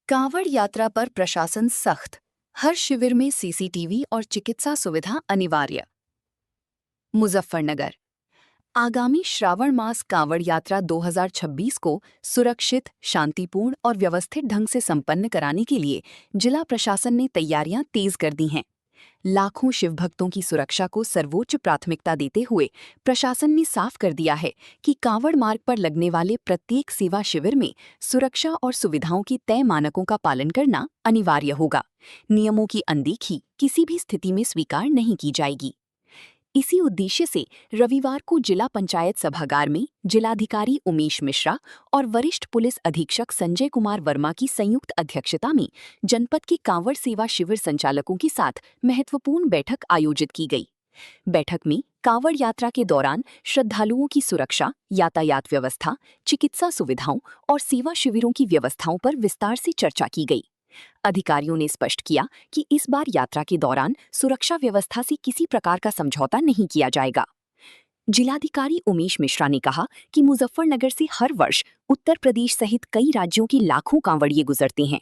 कांवड़ यात्रा पर प्रशासन सख्त। हर शिविर में सीसीटीवी और चिकित्सा सुविधा अनिवार्य। मुजफ्फरनगर। आगामी श्रावण मास कांवड़ यात्रा 2026 को सुरक्षित, शांतिपूर्ण और व्यवस्थित ढंग से संपन्न कराने के लिए जिला प्रशासन ने तैयारियां तेज कर दी हैं। लाखों शिवभक्तों की सुरक्षा को सर्वोच्च प्राथमिकता देते हुए प्रशासन ने साफ कर दिया है कि कांवड़ मार्ग पर लगने वाले प्रत्येक सेवा शिविर में सुरक्षा और सुविधाओं के तय मानकों का पालन करना अनिवार्य होगा। नियमों की अनदेखी किसी भी स्थिति में स्वीकार नहीं की जाएगी। इसी उद्देश्य से रविवार को जिला पंचायत सभागार में जिलाधिकारी उमेश मिश्रा और वरिष्ठ पुलिस अधीक्षक संजय कुमार वर्मा की संयुक्त अध्यक्षता में जनपद के कांवड़ सेवा शिविर संचालकों के साथ महत्वपूर्ण बैठक आयोजित की गई। बैठक में कांवड़ यात्रा के दौरान श्रद्धालुओं की सुरक्षा, यातायात व्यवस्था, चिकित्सा सुविधाओं और सेवा शिविरों की व्यवस्थाओं पर विस्तार से चर्चा की गई। अधिकारियों ने स्पष्ट किया कि इस बार यात्रा के दौरान सुरक्षा व्यवस्था से किसी प्रकार का समझौता नहीं किया जाएगा। जिलाधिकारी उमेश मिश्रा ने कहा कि मुजफ्फरनगर से हर वर्ष उत्तर प्रदेश सहित कई राज्यों के लाखों कांवड़िए गुजरते हैं।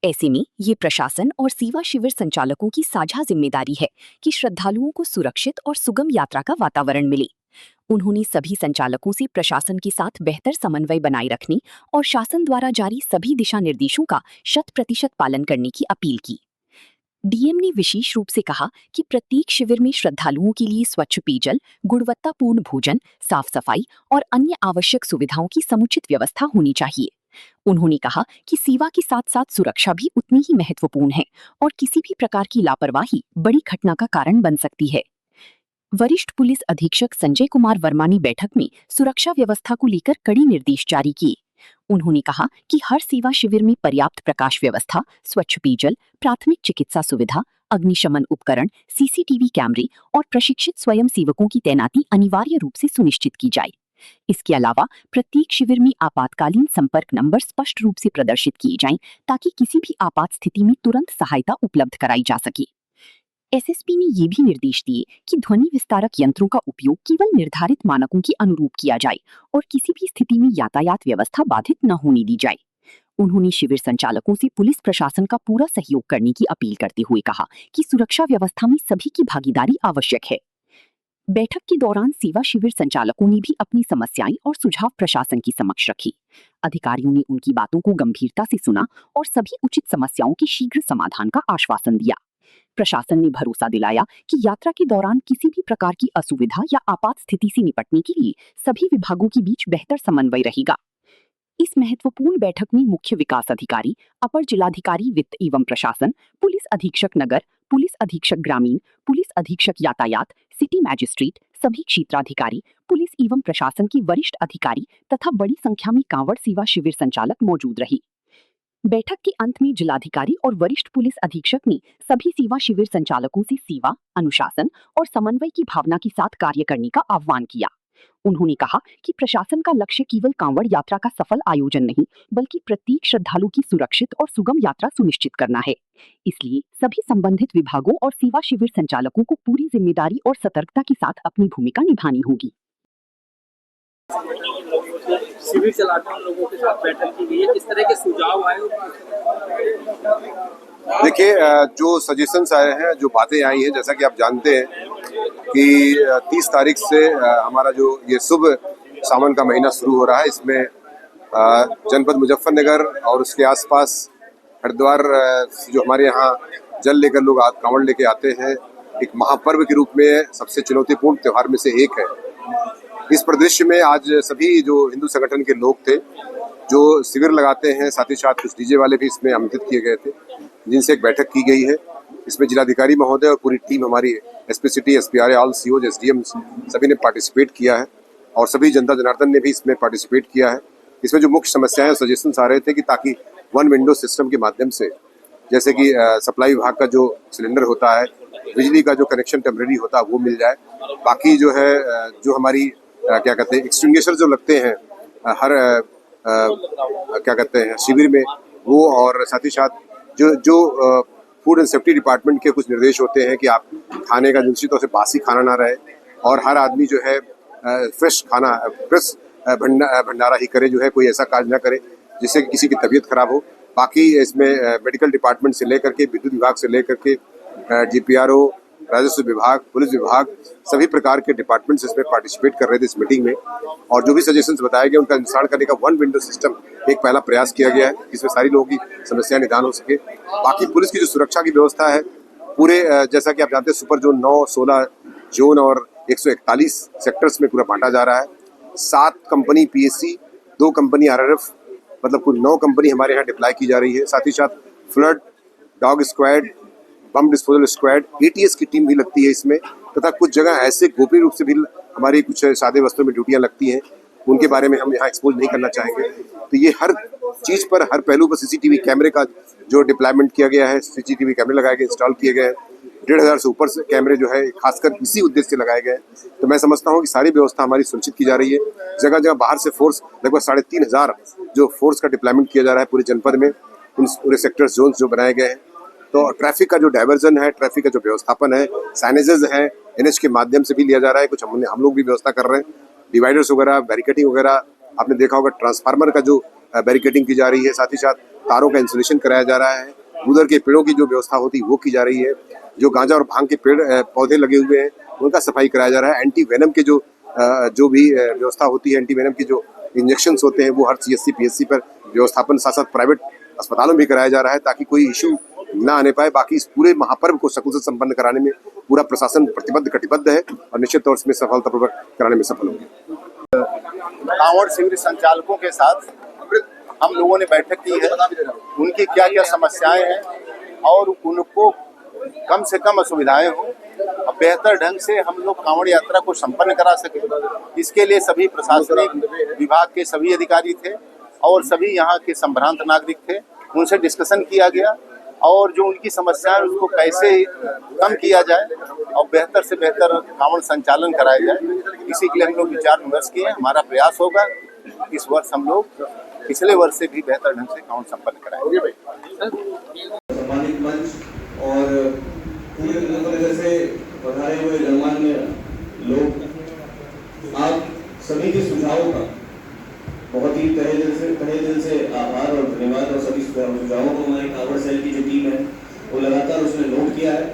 ऐसे में ये प्रशासन और सेवा शिविर संचालकों की साझा जिम्मेदारी है कि श्रद्धालुओं को सुरक्षित और सुगम यात्रा का वातावरण मिले। उन्होंने सभी संचालकों से प्रशासन के साथ बेहतर समन्वय बनाए रखने और शासन द्वारा जारी सभी दिशा निर्देशों का 100% पालन करने की अपील की। डीएम ने विशेष रूप से कहा कि प्रत्येक शिविर में श्रद्धालुओं के लिए स्वच्छ पेयजल, गुणवत्तापूर्ण भोजन, साफ सफाई और अन्य आवश्यक सुविधाओं की समुचित व्यवस्था होनी चाहिए। उन्होंने कहा कि सेवा के साथ साथ सुरक्षा भी उतनी ही महत्वपूर्ण है और किसी भी प्रकार की लापरवाही बड़ी घटना का कारण बन सकती है। वरिष्ठ पुलिस अधीक्षक संजय कुमार वर्मा ने बैठक में सुरक्षा व्यवस्था को लेकर कड़े निर्देश जारी किए। उन्होंने कहा कि हर सेवा शिविर में पर्याप्त प्रकाश व्यवस्था, स्वच्छ पेयजल, प्राथमिक चिकित्सा सुविधा, अग्निशमन उपकरण, सीसीटीवी कैमरे और प्रशिक्षित स्वयंसेवकों की तैनाती अनिवार्य रूप से सुनिश्चित की जाए। इसके अलावा प्रत्येक शिविर में आपातकालीन संपर्क नंबर स्पष्ट रूप से प्रदर्शित किए जाएं ताकि किसी भी आपात स्थिति में तुरंत सहायता उपलब्ध कराई जा सके। एसएसपी ने ये भी निर्देश दिए कि ध्वनि विस्तारक यंत्रों का उपयोग केवल निर्धारित मानकों के अनुरूप किया जाए और किसी भी स्थिति में यातायात व्यवस्था बाधित न होने दी जाए। उन्होंने शिविर संचालकों से पुलिस प्रशासन का पूरा सहयोग करने की अपील करते हुए कहा कि सुरक्षा व्यवस्था में सभी की भागीदारी आवश्यक है। बैठक के दौरान सेवा शिविर संचालकों ने भी अपनी समस्याएं और सुझाव प्रशासन की समक्ष रखी। अधिकारियों ने उनकी बातों को गंभीरता से सुना और सभी उचित समस्याओं के शीघ्र समाधान का आश्वासन दिया। प्रशासन ने भरोसा दिलाया कि यात्रा के दौरान किसी भी प्रकार की असुविधा या आपात स्थिति से निपटने के लिए सभी विभागों के बीच बेहतर समन्वय रहेगा। इस महत्वपूर्ण बैठक में मुख्य विकास अधिकारी, अपर जिलाधिकारी वित्त एवं प्रशासन, पुलिस अधीक्षक नगर, पुलिस अधीक्षक ग्रामीण, पुलिस अधीक्षक यातायात, सिटी मैजिस्ट्रेट, सभी क्षेत्राधिकारी, पुलिस एवं प्रशासन के वरिष्ठ अधिकारी तथा बड़ी संख्या में कांवड़ सेवा शिविर संचालक मौजूद रहे। बैठक के अंत में जिलाधिकारी और वरिष्ठ पुलिस अधीक्षक ने सभी सेवा शिविर संचालकों से सेवा, अनुशासन और समन्वय की भावना के साथ कार्य करने का आह्वान किया। उन्होंने कहा कि प्रशासन का लक्ष्य केवल कांवड़ यात्रा का सफल आयोजन नहीं, बल्कि प्रत्येक श्रद्धालु की सुरक्षित और सुगम यात्रा सुनिश्चित करना है। इसलिए सभी संबंधित विभागों और सेवा शिविर संचालकों को पूरी जिम्मेदारी और सतर्कता के साथ अपनी भूमिका निभानी होगी। शिविर चलाते हैं लोगों के साथ बैठक की गई है, किस तरह के सुझाव आए? देखिए, जो सजेशंस आए हैं, जो बातें आई हैं, जैसा कि आप जानते हैं कि 30 तारीख से हमारा जो ये शुभ सावन का महीना शुरू हो रहा है, इसमें जनपद मुजफ्फरनगर और उसके आसपास हरिद्वार जो हमारे यहाँ जल लेकर लोग कांवड़ लेके आते हैं, एक महापर्व के रूप में सबसे चुनौतीपूर्ण त्यौहार में से एक है। इस परिदृश्य में आज सभी जो हिंदू संगठन के लोग थे, जो शिविर लगाते हैं, साथ ही साथ कुछ डीजे वाले भी इसमें आमंत्रित किए गए थे, जिनसे एक बैठक की गई है। इसमें जिलाधिकारी महोदय और पूरी टीम हमारी SP city, SPRA, all COs, SDM सभी ने पार्टिसिपेट किया है और सभी जनता जनार्दन ने भी इसमें पार्टिसिपेट किया है। इसमें जो मुख्य समस्याएं और सजेशंस आ रहे थे कि ताकि वन विंडो सिस्टम के माध्यम से, जैसे कि सप्लाई विभाग का जो सिलेंडर होता है, बिजली का जो कनेक्शन टेम्परेरी होता है वो मिल जाए। बाकी जो है, जो हमारी क्या कहते हैं एक्सटिंग्विशर जो लगते हैं हर क्या कहते हैं शिविर में, वो, और साथ ही साथ जो फूड एंड सेफ्टी डिपार्टमेंट के कुछ निर्देश होते हैं कि आप खाने का निश्चित तौर से बासी खाना ना रहे और हर आदमी जो है फ्रेश खाना, फ्रेश भंडारा ही करे, जो है कोई ऐसा कार्य ना करे जिससे किसी की तबीयत खराब हो। बाकी इसमें मेडिकल डिपार्टमेंट से लेकर के विद्युत विभाग से लेकर के GPRO, राजस्व विभाग, पुलिस विभाग, सभी प्रकार के डिपार्टमेंट्स इसमें पार्टिसिपेट कर रहे थे इस मीटिंग में। और जो भी सजेशंस बताए गए उनका निस्तारण करने का वन विंडो सिस्टम एक पहला प्रयास किया गया है, जिसमें सारी लोगों की समस्याएं निदान हो सके। बाकी पुलिस की जो सुरक्षा की व्यवस्था है पूरे जैसा कि आप जानते हैं सुपर जोन 9, 16 जोन और 141 सेक्टर्स में पूरा बांटा जा रहा है। 7 कंपनी PSC, 2 कंपनी RRF, मतलब कुल 9 कंपनी हमारे यहाँ डिप्लॉय की जा रही है। साथ ही साथ flood, dog squad, bomb disposal squad, ATS की टीम भी लगती है इसमें, तथा कुछ जगह ऐसे गोपनीय रूप से भी हमारी कुछ सादे वस्त्रों में ड्यूटियां लगती हैं, उनके बारे में हम यहाँ एक्सपोज नहीं करना चाहेंगे। तो ये हर चीज़ पर, हर पहलू पर CCTV कैमरे का जो डिप्लॉयमेंट किया गया है, CCTV कैमरे लगाए गए, इंस्टॉल किए गए हैं। 1,500 से ऊपर से कैमरे जो है खासकर इसी उद्देश्य से लगाए गए। तो मैं समझता हूँ कि सारी व्यवस्था हमारी सुनिश्चित की जा रही है। जगह जगह बाहर से फोर्स लगभग 3,500 जो फोर्स का डिप्लॉयमेंट किया जा रहा है पूरे जनपद में, उन पूरे सेक्टर जोन्स जो बनाए गए हैं। तो ट्रैफिक का जो डाइवर्जन है, ट्रैफिक का जो व्यवस्थापन है, साइनेजेस है, NH के माध्यम से भी लिया जा रहा है। कुछ हम लोग भी व्यवस्था कर रहे हैं, डिवाइडर्स वगैरह, बैरिकेडिंग वगैरह। आपने देखा होगा ट्रांसफार्मर का जो बैरिकेडिंग की जा रही है, साथ ही साथ तारों का इंसुलेशन कराया जा रहा है। उधर के पेड़ों की जो व्यवस्था होती है वो की जा रही है। जो गांजा और भांग के पेड़ पौधे लगे हुए हैं उनका सफाई कराया जा रहा है। एंटी वेनम के जो भी व्यवस्था होती है, एंटी वेनम की जो इंजेक्शन होते हैं वो हर CSC PSC पर व्यवस्थापन, साथ साथ प्राइवेट अस्पतालों में भी कराया जा रहा है, ताकि कोई इशू ना आने पाए। बाकी इस पूरे महापर्व को सकुशल से संपन्न कराने में पूरा प्रशासन प्रतिबद्ध कटिबद्ध है और निश्चित तौर से सफलतापूर्वक कराने में सफल होंगे। कांवड़ शिविर संचालकों के साथ हम लोगों ने बैठक की है, उनकी क्या क्या समस्याएं हैं और उनको कम से कम असुविधाएं हो, अब बेहतर ढंग से हम लोग कांवड़ यात्रा को संपन्न करा सके। इसके लिए सभी प्रशासनिक विभाग के सभी अधिकारी थे और सभी यहाँ के संभ्रांत नागरिक थे, उनसे डिस्कशन किया गया और जो उनकी समस्याएं उसको कैसे कम किया जाए और बेहतर से बेहतर कांवड़ संचालन कराया जाए, इसी के लिए हम लोग विचार विमर्श किए। हमारा प्रयास होगा इस वर्ष हम लोग पिछले वर्ष से भी बेहतर ढंग से कांवड़ संपन्न कराएंगे। सम्मानित मंच और पूरे नगर से पधारे हुए गणमान्य लोग, आप सभी के सुझावों का बहुत ही तहे दिल से आभार और धन्यवाद। और सभी सुझावों को हमारे कांवड़ सेल की जो टीम है वो लगातार उसने नोट किया है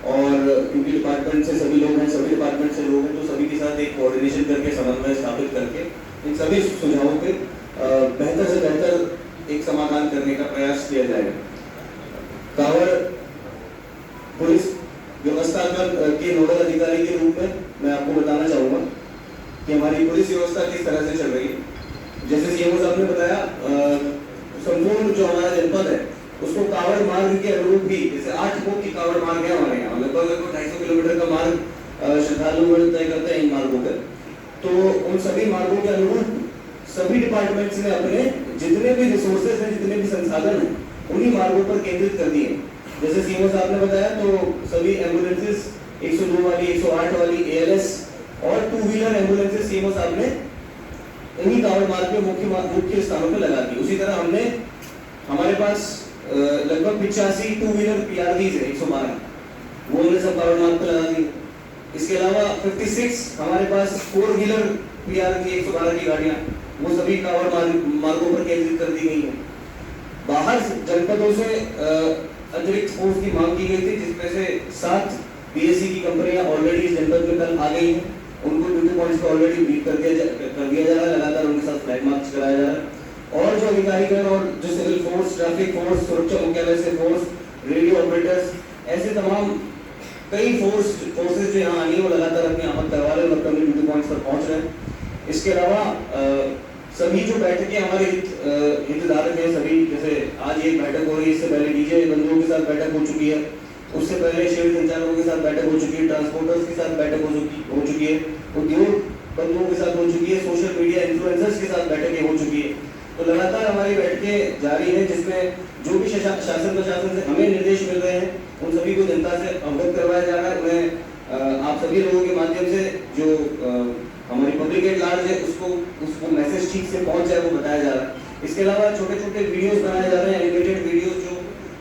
और क्योंकि डिपार्टमेंट से सभी लोग हैं, सभी डिपार्टमेंट से लोग हैं, तो सभी के साथ एक कोऑर्डिनेशन करके, समन्वय स्थापित करके इन सभी सुझावों पे बेहतर से बेहतर एक समाधान करने का प्रयास किया जाएगा। कांवड़ पुलिस व्यवस्था के नोडल अधिकारी के रूप में मैं आपको बताना चाहूँगा कि हमारी पुलिस व्यवस्था किस तरह से चल रही है। जैसे CMO साहब ने बताया, संपूर्ण जो हमारा जनपद है उसको कांवड़ मार्ग के अनुरूप भी, जैसे 8 कोस की कांवड़ मार्ग है हमारे यहाँ, लगभग 250 किलोमीटर का मार्ग श्रद्धालु तय करते हैं इन मार्गों पर। तो उन सभी मार्गों के अनुरूप सभी डिपार्टमेंट्स ने अपने जितने भी रिसोर्सेज हैं, जितने भी संसाधन हैं, उन्हीं मार्गों पर केंद्रित कर दिए। जैसे CMO साहब ने बताया तो सभी एम्बुलेंसेस 102 वाली, 108 वाली, ALS और 2 व्हीलर एम्बुलेंसेस CMO साहब ने इन्हीं कांवड़ मार्ग में मुख्य स्थानों पर लगा दी। उसी तरह हमने हमारे पास लगभग 85 2 व्हीलर PRVs है 112, वो हमने सब कांवड़ मार्ग पर लगा दी। इसके अलावा 56 हमारे पास 4 व्हीलर PRV 112 की गाड़ियाँ, वो सभी कांवड़ मार्गों पर केंद्रित कर दी गई है। बाहर जनपदों से अतिरिक्त फोर्स की मांग की गई थी, जिसमें से 7 PSC की कंपनियां ऑलरेडी इस जनपद में कल आ गई हैं। उनको ड्यूटी पॉइंट्स को ऑलरेडी ब्रीफ कर दिया जा रहा है, लगातार उनके साथ फ्लैग मार्च कराया जा रहा है। और जो अधिकारीगण और जो सिविल फोर्स, ट्रैफिक फोर्स, सुरक्षा मुख्यालय से फोर्स, रेडियो ऑपरेटर्स, ऐसे तमाम कई फोर्सेज जो यहाँ आनी है वो लगातार अपनी आमद करवा रहे हैं और अपने ड्यूटी पॉइंट्स पर पहुँच रहे हैं। इसके अलावा सभी जो बैठकें हमारे हितधारक हैं, सभी जैसे आज एक बैठक हो रही है, इससे पहले DJ बंधुओं के साथ बैठक हो चुकी है, उससे पहले शिविर संचालकों के साथ बैठक हो चुकी है, ट्रांसपोर्टर्स के साथ बैठक हो चुकी है, उद्योग बंधुओं के साथ हो चुकी है, सोशल मीडिया इन्फ्लुएंसर्स के साथ बैठकें हो चुकी है। तो लगातार हमारी बैठकें जारी है, जिसमें जो भी शासन प्रशासन से हमें निर्देश मिल रहे हैं उन सभी को जनता से अवगत करवाया जा रहा है। उन्हें आप सभी लोगों के माध्यम से जो हमारी पब्लिक एट लार्ज है उसको मैसेज ठीक से पहुंच जाए वो बताया जा रहा है। इसके अलावा छोटे छोटे वीडियोस बनाए जा रहे हैं, एनिमेटेड वीडियोस जो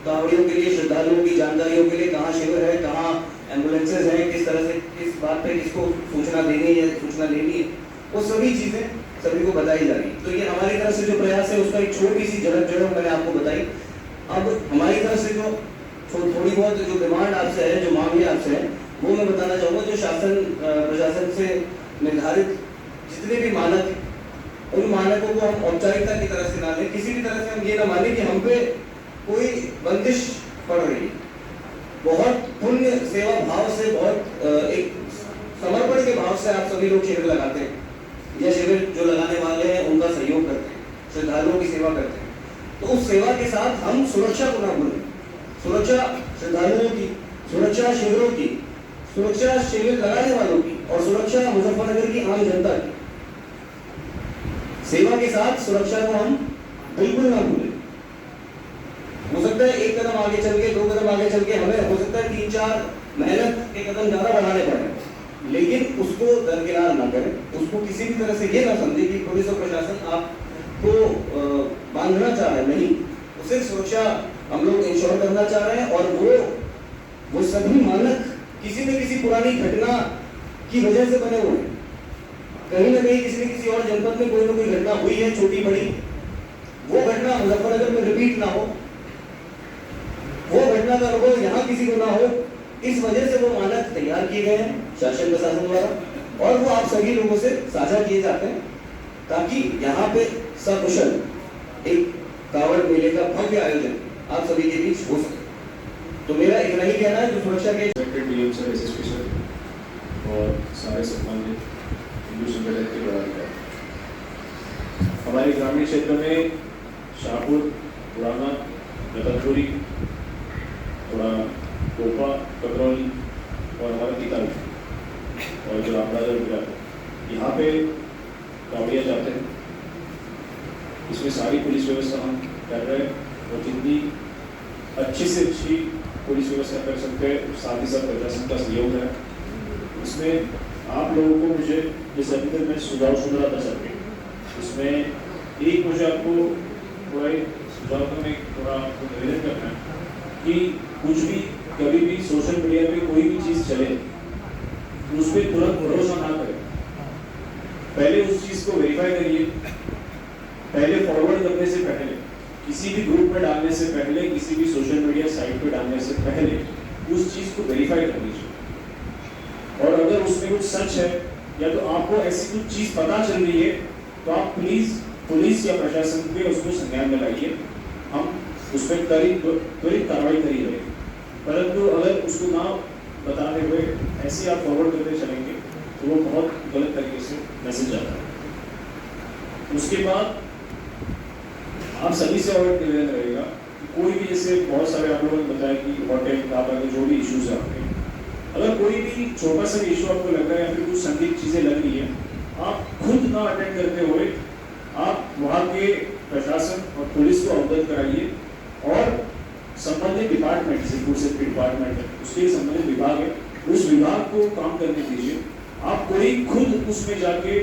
कांवड़ियों के लिए, श्रद्धालुओं की जानकारियों के लिए, कहाँ शिविर है, कहाँ एम्बुलेंसेज हैं, किस तरह से किस बात पे किसको सूचना देनी है, सूचना लेनी है, वो सभी चीज़ें सभी को बताई जा रही है। तो ये हमारी तरफ से जो प्रयास है उसका एक छोटी सी झलक जो है मैंने आपको बताई। अब हमारी तरफ से जो थोड़ी बहुत जो डिमांड आपसे है, जो मांगे आपसे है, वो मैं बताना चाहूँगा। जो शासन प्रशासन से निर्धारित जितने भी मानक, उन मानकों को हम औपचारिकता की तरह से ना लें, किसी भी तरह से हम ये ना माने कि हम पे कोई बंदिश पड़ रही है। बहुत पुण्य सेवा भाव से, बहुत एक समर्पण के भाव से आप सभी लोग शिविर लगाते हैं, या शिविर जो लगाने वाले हैं उनका सहयोग करते हैं, श्रद्धालुओं की सेवा करते हैं। तो उस सेवा के साथ हम सुरक्षा को ना भूलें, सुरक्षा श्रद्धालुओं की, सुरक्षा शिविरों की, सुरक्षा शिविर लगाने वालों की, और सुरक्षा मुजफ्फरनगर की आम जनता की। सेवा के साथ सुरक्षा को हम बिल्कुल ना भूलें। हो सकता है एक कदम आगे चल के, 2 कदम आगे चल के हमें हो सकता है 3-4 मेहनत के कदम ज्यादा बढ़ाने पड़े, लेकिन उसको दरकिनार ना करें। उसको किसी भी तरह से ये ना समझे कि पुलिस और प्रशासन आपको बांधना चाह रहे हैं, नहीं। उसे सुरक्षा हम लोग इंश्योर करना चाह रहे हैं, और वो सभी मानक किसी न किसी पुरानी घटना की वजह से बने हुए हैं। कहीं ना कहीं किसी न किसी और जनपद में कोई ना कोई घटना हुई है, छोटी बड़ी, वो घटना मुजफ्फरनगर में रिपीट ना हो, वो घटना का अनुभव यहाँ किसी को ना हो, इस वजह से वो मानक तैयार किए गए हैं शासन प्रशासन द्वारा, और वो आप सभी लोगों से साझा किए जाते हैं, ताकि यहाँ पे सकुशल एक कांवड़ मेले का भव्य आयोजन आप सभी के बीच हो सके। तो मेरा इतना ही कहना है। जो सुरक्षा के डीएम सर, एसएसपी सर और सारे सम्मानित हिंदू संगठन के पदाधिकारी, हमारे ग्रामीण क्षेत्र में शाहपुर, पुराना, रतनपुरी, थोड़ा कोपा, ककरौली और हमारा किताबी और जो रामराजा गुजरात, यहाँ पे कावड़िया जाते हैं। इसमें सारी पुलिस व्यवस्था हम कर रहे हैं, और जितनी अच्छी से अच्छी पुलिस व्यवस्था कर सकते हैं, साथ ही साथ प्रशासन का सहयोग है। इसमें आप लोगों को मुझे जिस अभी तक मैं सुझाव सुन रहा था सबके, उसमें एक मुझे आपको थोड़ा सुझाव का मैं थोड़ा आपको निवेदन करना है कि कुछ भी कभी भी सोशल मीडिया पे कोई भी चीज़ चले उस पर तुरंत भरोसा ना करें। पहले उस चीज़ को वेरीफाई करिए, पहले फॉरवर्ड करने से पहले, किसी भी ग्रुप में डालने से पहले, किसी भी सोशल मीडिया साइट पे डालने से पहले उस चीज़ को वेरीफाई कर लीजिए। और अगर उसमें कुछ सच है या तो आपको ऐसी कुछ चीज़ पता चल रही है, तो आप प्लीज़ पुलिस या प्रशासन पे उसको संज्ञान में लाइए। हम उस पर त्वरित कार्रवाई करी रहेगी। परंतु अगर उसको ना बताते हुए ऐसे आप फॉरवर्ड करते चलेंगे तो वो बहुत गलत तरीके से मैसेज आता है। उसके बाद आप सभी से और निवेदन रहेगा कि कोई भी, जैसे बहुत सारे आप लोगों ने बताया कि होटल ढाबा के जो भी इश्यूज है आपके, अगर कोई भी छोटा सा इशू आपको लग रहा है या फिर कुछ संदिग्ध चीज़ें लग रही है, आप खुद ना अटेंड करते हुए आप वहाँ के प्रशासन और पुलिस को अवगत कराइए, और संबंधित डिपार्टमेंट, जैसे फूड सेफ्टी डिपार्टमेंट है, उसके संबंधित विभाग है, उस विभाग को काम करने दीजिए। आप कोई खुद उसमें जाके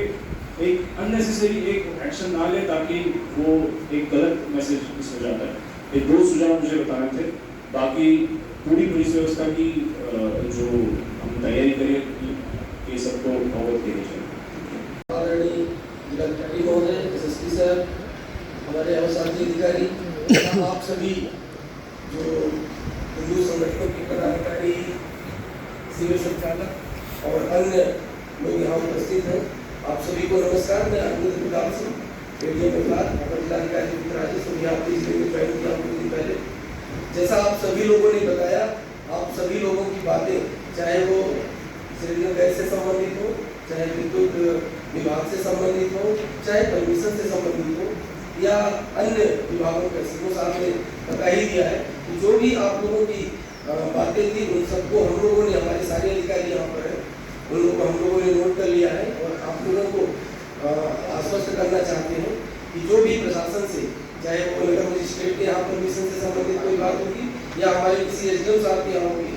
एक अननेसेसरी एक एक्शन ना ले, ताकि वो एक गलत मैसेज इसमें जाता है। ये 2 सुझाव मुझे बताने थे। बाकी पूरी पुलिस व्यवस्था की जो हम तैयारी करें, ये सबको अवगत किया जाए। आदरणीय जिलाधिकारी महोदय, एसएसपी सर, हमारे अवसाथी अधिकारी, आप सभी जो हिंदू संगठनों के पदाधिकारी, सिविल संचालक और अन्य लोग यहाँ उपस्थित हैं, आप सभी को नमस्कार। मैं आनंद प्रताप सिंह, अपर जिलाधिकारी राजेश, यहाँ पे जिले में ज्वाइन किया कुछ दिन पहले। जैसा आप सभी लोगों ने बताया, आप सभी लोगों की बातें, चाहे वो सिलेंडर गैस से संबंधित हो, चाहे विद्युत विभाग से संबंधित हो, चाहे परमिशन से संबंधित हो, या अन्य विभागों का सीओ साहब ने बता ही दिया है कि जो भी आप लोगों की बातें थी, उन सबको हम लोगों ने, हमारे सारे अधिकारी यहाँ पर हैं, उन लोगों को हम लोगों ने नोट कर लिया है। और आप लोगों को आश्वस्त करना चाहते हैं कि जो भी प्रशासन से, चाहे वो नगर मजिस्ट्रेट के यहाँ परमिशन से संबंधित कोई बात होगी, या हमारे किसी एसडीएम साहब के यहाँ होगी,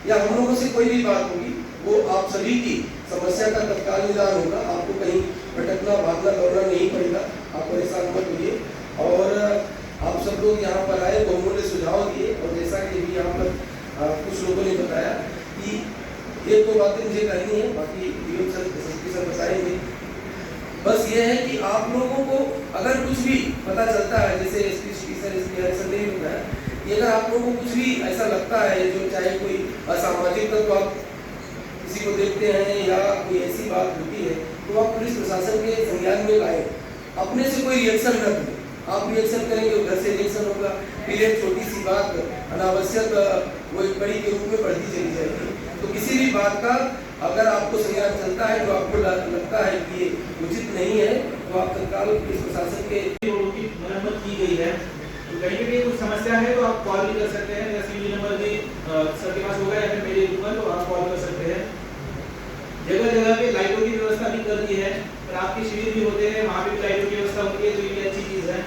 या हम लोगों से कोई भी बात होगी, वो आप सभी की समस्या का तत्काल निदान होगा। आपको कहीं भटकना, भागना, दौड़ना नहीं पड़ेगा। आप परेशान मत होइए। और आप सब लोग यहाँ पर आए, बहुमूल्य सुझाव दिए, और जैसा कि भी यहाँ पर कुछ लोगों ने बताया कि 1-2 बातें मुझे कहनी है, बाकी डीएम सर, एसएसपी सर बताएंगे। बस ये है कि आप लोगों को अगर कुछ भी पता चलता है, जैसे एसपी सर संदेह होता है कि अगर आप लोगों को कुछ भी ऐसा लगता है जो चाहे कोई असामाजिक तत्व आप किसी को देखते हैं या कोई ऐसी बात होती है, तो आप पुलिस प्रशासन के संज्ञान में लाए। अपने से कोई रिएक्शन न करें, आप रिएक्शन करेंगे उधर से रिएक्शन होगा, फिर एक छोटी सी बात अनावश्यक वो एक बड़ी के रूप में बढ़ती चली जाएगी। तो किसी भी बात का अगर आपको संज्ञान चलता है, जो आपको लगता है कि ये उचित नहीं है, तो आप तत्काल पुलिस प्रशासन के रोड की मरम्मत की गई है, तो कहीं भी कुछ समस्या है तो आप कॉल भी कर सकते हैं, या सीवी नंबर भी सर के पास होगा या फिर मेरे ऊपर, तो आप कॉल कर सकते हैं। जगह जगह पे लाइटों की व्यवस्था भी कर दी है, रात के शिविर भी होते हैं, वहाँ पे भी लाइटों की व्यवस्था होती है, तो ये अच्छी चीज़ है।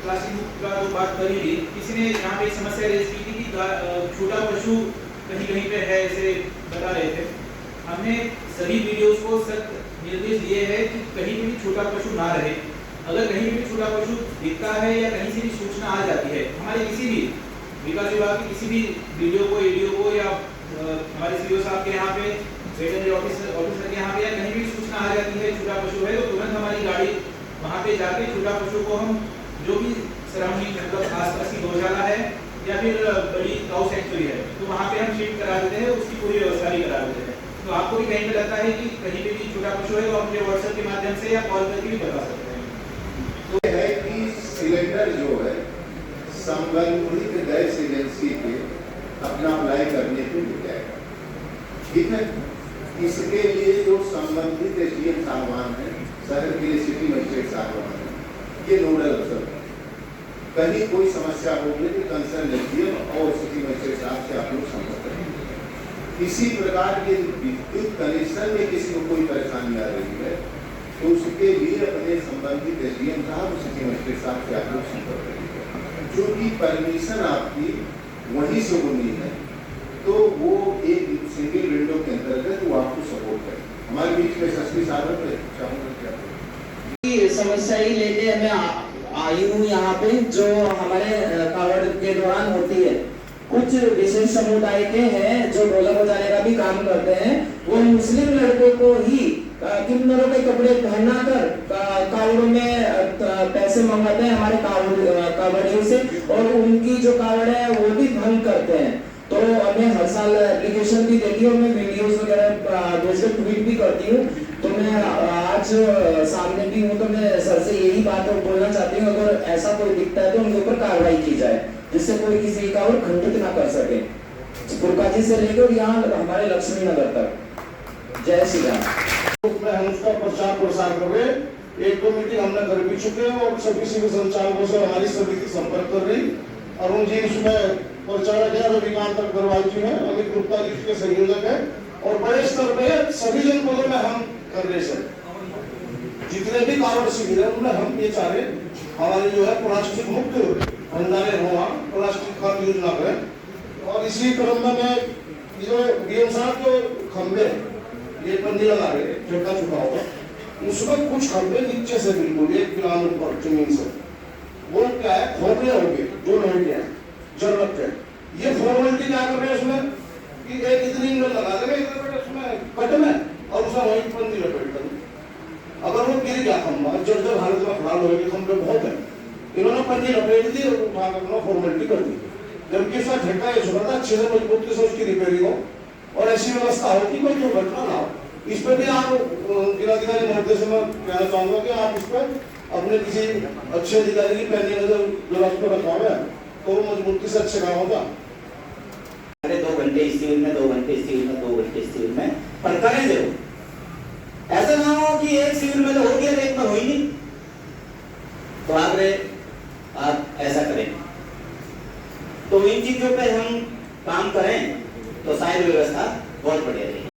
प्लास्टिक का जो बात करी थी, किसी ने यहाँ पे समस्या रेज की थी कि छोटा पशु कहीं कहीं पे है, ऐसे बता रहे थे। हमने सभी वीडियोस को सख्त निर्देश दिए हैं कि कहीं भी छोटा पशु ना रहे। अगर कहीं भी छोटा पशु दिखता है या कहीं से भी सूचना आ जाती है, हमारे किसी भी विकास विभाग की किसी भी वीडियो को, एडीओ को या हमारे सीओ साहब के यहाँ पे, वेटरनरी ऑफिसर के यहाँ पे या कहीं भी सूचना आ जाती है छोटा पशु है, तो तुरंत हमारी गाड़ी वहाँ पे जाके छोटा पशु को हम जो भी सराउंडिंग मतलब आसपास की गौशाला है या फिर बड़ी काउ सेंचुरी है, तो वहाँ पे हम शिफ्ट करा देते हैं, उसकी पूरी व्यवस्था भी करा देते हैं। तो आपको भी कहीं पे लगता है कि कहीं पे भी छोटा पशु है, तो आप मुझे व्हाट्सएप के माध्यम से या कॉल करके भी बता सकते हैं। तो है कि सिलेंडर जो है संबंधित गैस एजेंसी पे अपना अप्लाई करने को मिल जाएगा, ठीक है। इसके लिए जो संबंधित एसडीएम साहबान है, शहर के लिए सिटी मजिस्ट्रेट साहबान है, ये नोडल अफसर है। कहीं कोई समस्या होगी तो कंसर्न एसडीएम और सिटी मजिस्ट्रेट साहब से आप लोग संपर्क करेंगे। इसी प्रकार के विद्युत कनेक्शन में किसी को कोई परेशानी आ रही है, तो उसके लिए अपने संबंधित एसडीएम साहब, सिटी मजिस्ट्रेट साहब से आप लोग संपर्क करेंगे। जो कि परमिशन आपकी वहीं से होनी है, तो वो एक सिंगल विंडो के अंतर्गत वो आपको सपोर्ट करे। हमारे बीच में एसपी साहब समस्या ही लेके मैं आई हूँ यहाँ पे, जो हमारे कावड़ के दौरान होती है। कुछ विशेष समुदाय के हैं जो ढोलक बजाने का भी काम करते हैं, वो मुस्लिम लड़कों को ही किन्नरों के कपड़े पहना कर कावड़ों में पैसे मंगाते हैं हमारे कावड़ियों से, और उनकी जो कावड़ है वो भी भंग करते हैं। तो मैं हर साल एप्लीकेशन भी देती हूँ, मैं वीडियोस वगैरह भेजकर ट्वीट भी करती हूँ। तो मैं आज सामने भी हूँ, तो मैं सर से यही बात बोलना चाहती हूँ, अगर ऐसा कोई दिखता है तो उनके ऊपर कार्रवाई की जाए, जिससे कोई किसी का और खंडित ना कर सके। पुरकाजी से लेकर यहाँ हमारे लक्ष्मी नगर तक। जय श्री राम। हम उसका प्रचार प्रसार कर रहे, एक दो मीटिंग हमने कर भी चुके हैं और सभी सिविल संचालकों से हमारी समिति संपर्क कर रही। अरुण जी इसमें प्रचारक है, रविकांत अग्रवाल जी हैं, अमित गुप्ता जी के संयोजक है, और बड़े स्तर पे सभी जनपदों में हम कर रहे सर। जितने भी कावड़ शिविर है उनमें हम ये चाह रहे हमारे जो है प्लास्टिक मुक्त भंडारे हुआ, प्लास्टिक का यूज ना करें। और इसी क्रम में मैं जो डीएम साहब जो खंबे ये बंदी लगा रहे झटका चुका होगा, उसमें कुछ खंबे नीचे से बिल्कुल 1 किलोमीटर जमीन से, वो क्या है खोपड़े हो गए, जो नहीं है जरूरत है। ये फॉर्मेलिटी क्या कर रहे हैं उसमें कि एक इतनी लगा देंगे उसमें कट में और उसमें वही बंदी लपेट कर, अगर वो गिर गया खंबा जर्जर हालत में खराब होगी, खंबे बहुत है, इन्होंने पन्नी लपेट दी और उठा कर फॉर्मेलिटी कर दी। जबकि उसका झटका ये सुना था अच्छे से मजबूती से उसकी रिपेयरिंग हो और ऐसी व्यवस्था हो कि कोई दुर्घटना ना हो। इस पर भी आप जिलाधिकारी महोदय से मैं कहना चाहूंगा कि आप इस पर अपने किसी अच्छे अधिकारी की पहली नजर व्यवस्था रखवावे तो मजबूती से अच्छे काम होगा। 2 घंटे इस शिविर में, 2 घंटे इस शिविर में, 2 घंटे इस शिविर में, पर करें जरूर। ऐसा ना हो कि एक शिविर में तो हो गया, एक में हो ही नहीं। तो आप ऐसा करें, तो इन चीजों पे हम काम करें तो शायद व्यवस्था बहुत बढ़िया रहेगी।